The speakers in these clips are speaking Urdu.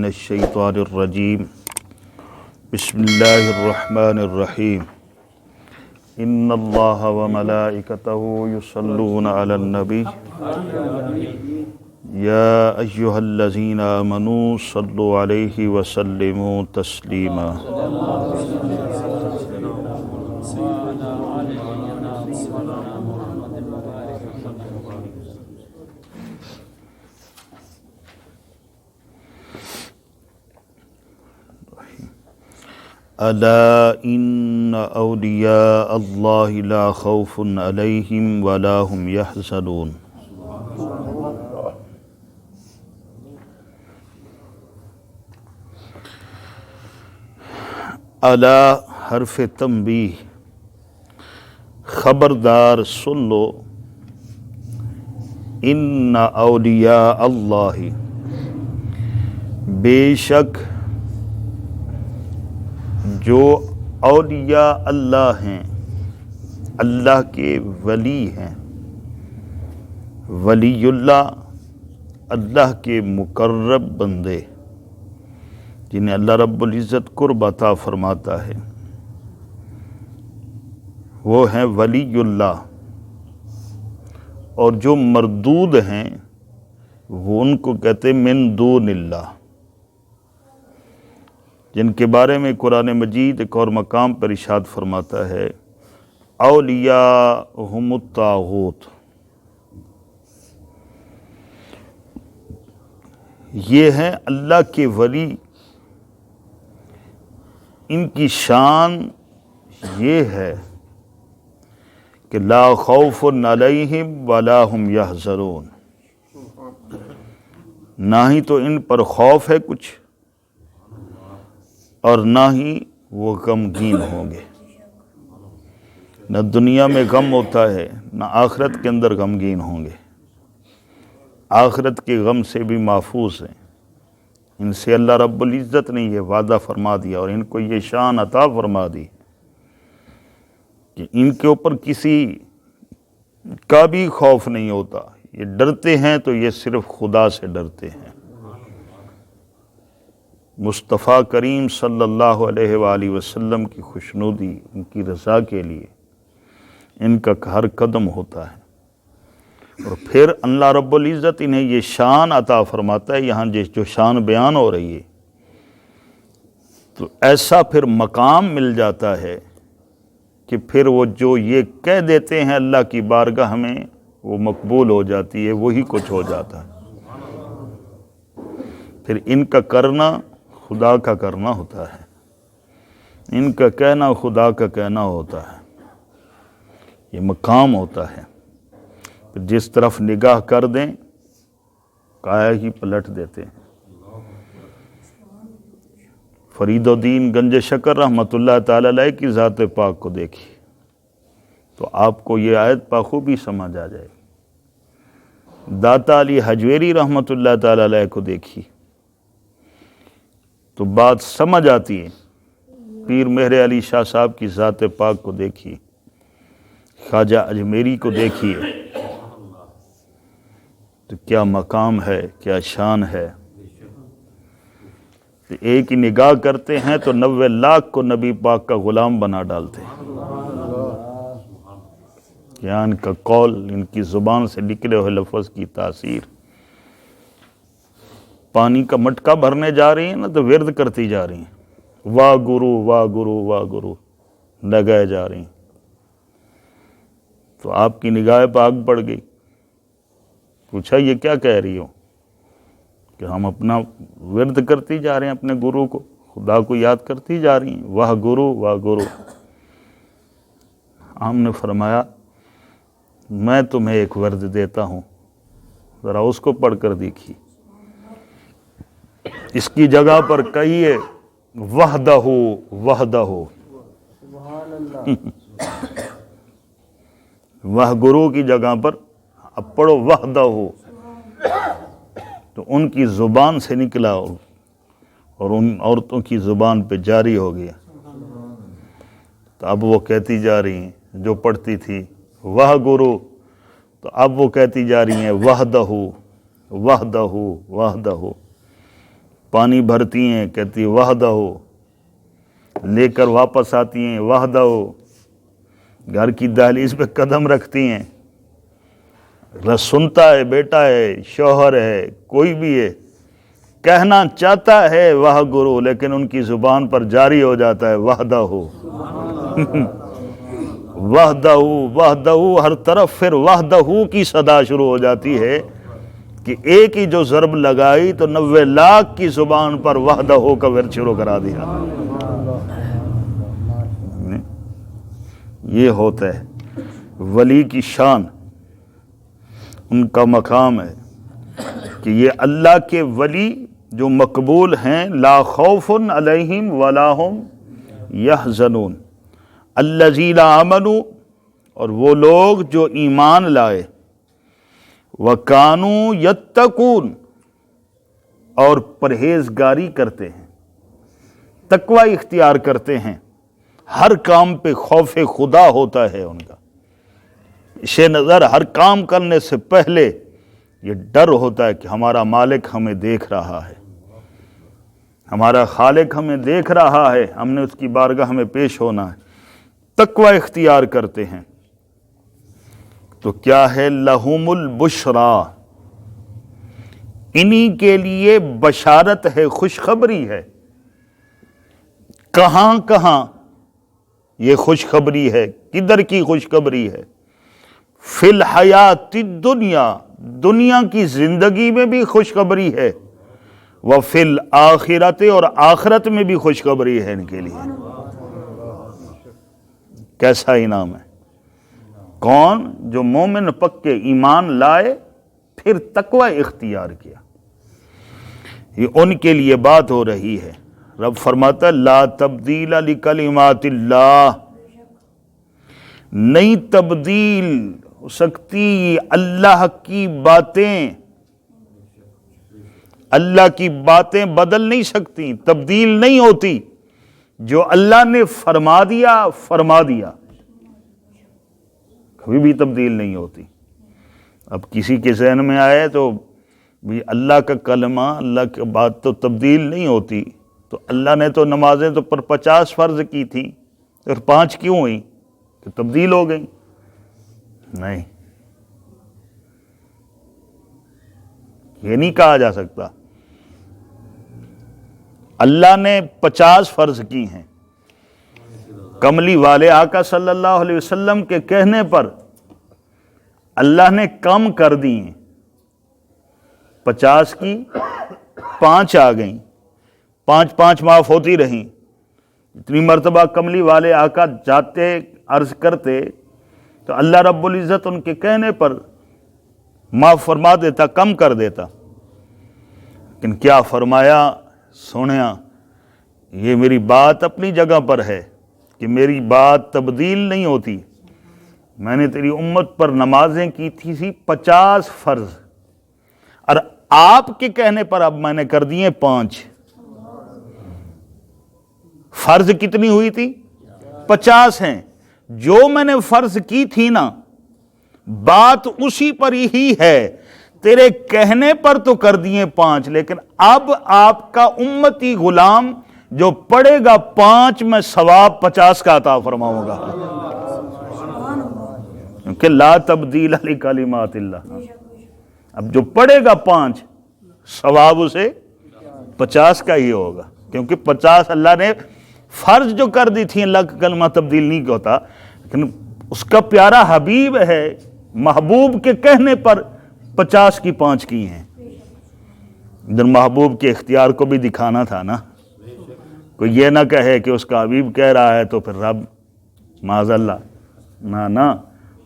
الشیطان الرجیم بسم اللہ الرحمن الرحیم ان اللہ وملائکتہ یصلون علی النبی یا ایہا الذین آمنوا صلوا علیہ وسلموا تسلیما۔ الا ان اولیاء اللہ لا خوف علیہم ولا هم یحزنون۔ الا حرف تنبیہ، خبردار سن لو، ان اولیاء اللہ، بے شک جو اولیاء اللہ ہیں، اللہ کے ولی ہیں۔ ولی اللہ، اللہ کے مقرب بندے جنہیں اللہ رب العزت قرب عطا فرماتا ہے، وہ ہیں ولی اللہ۔ اور جو مردود ہیں وہ ان کو کہتے من دون اللہ، جن کے بارے میں قرآن مجید ایک اور مقام پر ارشاد فرماتا ہے اولیاءہم الطاغوت، یہ ہیں اللہ کے ولی، ان کی شان یہ ہے کہ لا خوف علیہم ولا هم یحزنون، نہ ہی تو ان پر خوف ہے کچھ اور نہ ہی وہ غمگین ہوں گے۔ نہ دنیا میں غم ہوتا ہے، نہ آخرت کے اندر غمگین ہوں گے۔ آخرت کے غم سے بھی محفوظ ہیں۔ ان سے اللہ رب العزت نے یہ وعدہ فرما دیا اور ان کو یہ شان عطا فرما دی کہ ان کے اوپر کسی کا بھی خوف نہیں ہوتا۔ یہ ڈرتے ہیں تو یہ صرف خدا سے ڈرتے ہیں۔ مصطفیٰ کریم صلی اللہ علیہ وآلہ وسلم کی خوشنودی، ان کی رضا کے لیے ان کا ہر قدم ہوتا ہے۔ اور پھر اللہ رب العزت انہیں یہ شان عطا فرماتا ہے، یہاں جو شان بیان ہو رہی ہے، تو ایسا پھر مقام مل جاتا ہے کہ پھر وہ جو یہ کہہ دیتے ہیں اللہ کی بارگاہ میں وہ مقبول ہو جاتی ہے، وہی کچھ ہو جاتا ہے۔ پھر ان کا کرنا خدا کا کرنا ہوتا ہے، ان کا کہنا خدا کا کہنا ہوتا ہے، یہ مقام ہوتا ہے۔ پھر جس طرف نگاہ کر دیں کایا ہی پلٹ دیتے ہیں۔ فرید الدین گنج شکر رحمۃ اللہ تعالی علیہ کی ذات پاک کو دیکھی تو آپ کو یہ آیت بخوبی سمجھ آ جائے گی۔ داتا علی حجویری رحمۃ اللہ تعالی علیہ کو دیکھی تو بات سمجھ آتی ہے۔ پیر مہر علی شاہ صاحب کی ذات پاک کو دیکھی، خواجہ اجمیری کو دیکھیے تو کیا مقام ہے، کیا شان ہے۔ ایک ہی نگاہ کرتے ہیں تو 90 لاکھ کو نبی پاک کا غلام بنا ڈالتے ہیں۔ کیا ان کا قول، ان کی زبان سے نکلے ہوئے لفظ کی تاثیر۔ پانی کا مٹکا بھرنے جا رہی ہیں نا تو ورد کرتی جا رہی ہیں، واہ گرو واہ گرو واہ گرو لگائے جا رہی ہیں۔ تو آپ کی نگاہ پہ آگ پڑ گئی، پوچھا یہ کیا کہہ رہی ہو؟ کہ ہم اپنا ورد کرتی جا رہے ہیں، اپنے گرو کو، خدا کو یاد کرتی جا رہی ہیں، واہ گرو واہ گرو۔ ہم نے فرمایا میں تمہیں ایک ورد دیتا ہوں، ذرا اس کو پڑھ کر دیکھیے۔ اس کی جگہ پر کہیے وحدہ وحدہ، وہ گرو کی جگہ پر اب پڑھو وحدہ، تو ان کی زبان سے نکلا اور ان عورتوں کی زبان پہ جاری ہو گیا۔ تو اب وہ کہتی جا رہی ہیں، جو پڑھتی تھی وہ گرو، تو اب وہ کہتی جا رہی ہیں وحدہ وحدہ وحدہ۔ پانی بھرتی ہیں کہتی وحدہ، لے کر واپس آتی ہیں وحدہ، گھر کی دہلیز پہ قدم رکھتی ہیں، سنتا ہے بیٹا ہے شوہر ہے کوئی بھی ہے، کہنا چاہتا ہے وہ گرو، لیکن ان کی زبان پر جاری ہو جاتا ہے وحدہ وحدہ وحدہ، ہر طرف پھر وحدہ کی صدا شروع ہو جاتی ہے کہ ایک ہی جو ضرب لگائی تو 90 لاکھ کی زبان پر وحدہ کا ورد شروع کرا دیا۔ یہ ہوتا ہے ولی کی شان، ان کا مقام ہے کہ یہ اللہ کے ولی جو مقبول ہیں، لا خوف علیہم ولا هم یحزنون، الذین آمنوا، اور وہ لوگ جو ایمان لائے، وکانوا یتقون، اور پرہیزگاری کرتے ہیں، تقوی اختیار کرتے ہیں، ہر کام پہ خوف خدا ہوتا ہے ان کا، پیش نظر ہر کام کرنے سے پہلے یہ ڈر ہوتا ہے کہ ہمارا مالک ہمیں دیکھ رہا ہے، ہمارا خالق ہمیں دیکھ رہا ہے، ہم نے اس کی بارگاہ میں پیش ہونا ہے، تقوی اختیار کرتے ہیں۔ تو کیا ہے؟ لہم البشرا، انہی کے لیے بشارت ہے، خوشخبری ہے۔ کہاں کہاں یہ خوشخبری ہے؟ کدھر کی خوشخبری ہے؟ فی الحیات الدنیا، دنیا کی زندگی میں بھی خوشخبری ہے، وفی الآخرت، اور آخرت میں بھی خوشخبری ہے ان کے لیے۔ کیسا انعام ہے؟ کون؟ جو مومن پکے ایمان لائے پھر تقوی اختیار کیا، یہ ان کے لیے بات ہو رہی ہے۔ رب فرماتا ہے لا تبدیل لکلمات اللہ، نہیں تبدیل ہو سکتی اللہ کی باتیں، اللہ کی باتیں بدل نہیں سکتی، تبدیل نہیں ہوتی، جو اللہ نے فرما دیا فرما دیا، کبھی بھی تبدیل نہیں ہوتی۔ اب کسی کے ذہن میں آئے تو بھی اللہ کا کلمہ، اللہ کی بات تو تبدیل نہیں ہوتی، تو اللہ نے تو نمازیں تو پر 50 فرض کی تھیں اور 5 کیوں ہوئی؟ تو تبدیل ہو گئی؟ نہیں، یہ نہیں کہا جا سکتا۔ اللہ نے 50 فرض کی ہیں، کملی والے آقا صلی اللہ علیہ وسلم کے کہنے پر اللہ نے کم کر دی ہیں، 50 کی 5 آ گئیں، 5 معاف ہوتی رہیں۔ اتنی مرتبہ کملی والے آقا جاتے عرض کرتے تو اللہ رب العزت ان کے کہنے پر معاف فرما دیتا، کم کر دیتا۔ لیکن کیا فرمایا؟ سنیا، یہ میری بات اپنی جگہ پر ہے کہ میری بات تبدیل نہیں ہوتی۔ میں نے تیری امت پر نمازیں کی تھی 50 فرض، اور آپ کے کہنے پر اب میں نے کر دیے 5۔ فرض کتنی ہوئی تھی؟ 50 ہیں۔ جو میں نے فرض کی تھی نا، بات اسی پر ہی ہے، تیرے کہنے پر تو کر دیے 5، لیکن اب آپ کا امتی غلام جو پڑھے گا 5 میں ثواب 50 کا عطا فرماؤں گا، کیونکہ لا تبدیل لکلمات اللہ۔ اب جو پڑھے گا 5 ثواب اسے 50 کا ہی ہوگا، کیونکہ 50 اللہ نے فرض جو کر دی تھی، اللہ کا کلمہ تبدیل نہیں ہوتا، لیکن اس کا پیارا حبیب ہے، محبوب کے کہنے پر 50 کی 5 کی ہیں۔ ادھر محبوب کے اختیار کو بھی دکھانا تھا نا، کوئی یہ نہ کہے کہ اس کا حبیب کہہ رہا ہے تو پھر رب معاذ اللہ، نہ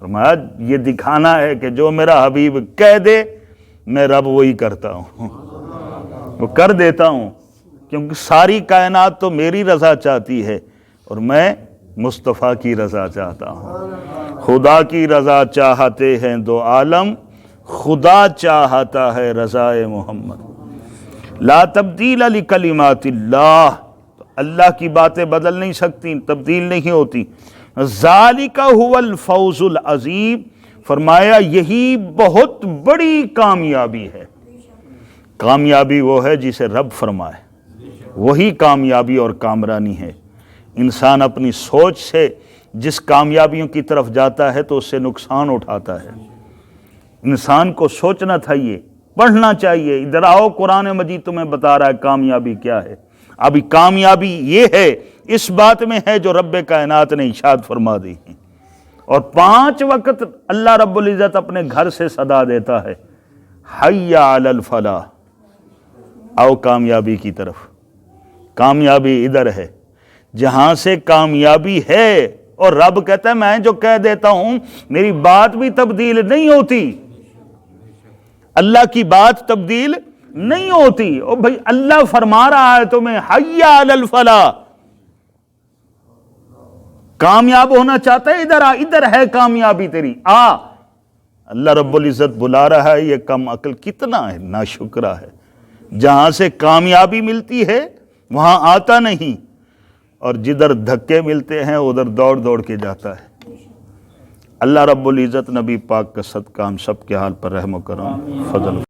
فرمایا یہ دکھانا ہے کہ جو میرا حبیب کہہ دے میں رب وہی کرتا ہوں، وہ کر دیتا ہوں، کیونکہ ساری کائنات تو میری رضا چاہتی ہے اور میں مصطفیٰ کی رضا چاہتا ہوں۔ خدا کی رضا چاہتے ہیں دو عالم، خدا چاہتا ہے رضا محمد۔ لا تبدیل لکلمات اللہ، تو اللہ کی باتیں بدل نہیں سکتی، تبدیل نہیں ہوتی۔ ذالک هو الفوز العظیم، فرمایا یہی بہت بڑی کامیابی ہے۔ کامیابی وہ ہے جسے رب فرمائے، وہی کامیابی اور کامرانی ہے۔ انسان اپنی سوچ سے جس کامیابیوں کی طرف جاتا ہے تو اس سے نقصان اٹھاتا ہے۔ انسان کو سوچنا چاہیے، پڑھنا چاہیے، ادھر آؤ قرآن مجید تمہیں بتا رہا ہے کامیابی کیا ہے۔ ابھی کامیابی یہ ہے، اس بات میں ہے جو رب کائنات نے ارشاد فرما دی ہے۔ اور 5 وقت اللہ رب العزت اپنے گھر سے صدا دیتا ہے، حی علی الفلاح، آؤ کامیابی کی طرف۔ کامیابی ادھر ہے جہاں سے کامیابی ہے، اور رب کہتا ہے میں جو کہہ دیتا ہوں میری بات بھی تبدیل نہیں ہوتی، اللہ کی بات تبدیل نہیں ہوتی۔ او بھئی اللہ فرما رہا ہے تمہیں حی علی الفلاح، کامیاب ہونا چاہتا ہے ادھر آ، ادھر ہے کامیابی تیری، آ۔ اللہ رب العزت بلا رہا ہے، یہ کم عقل کتنا ہے، ناشکرا ہے، جہاں سے کامیابی ملتی ہے وہاں آتا نہیں، اور جدھر دھکے ملتے ہیں ادھر دوڑ دوڑ کے جاتا ہے۔ اللہ رب العزت نبی پاک کا صدقہ ہم سب کے حال پر رحم و کرم فضل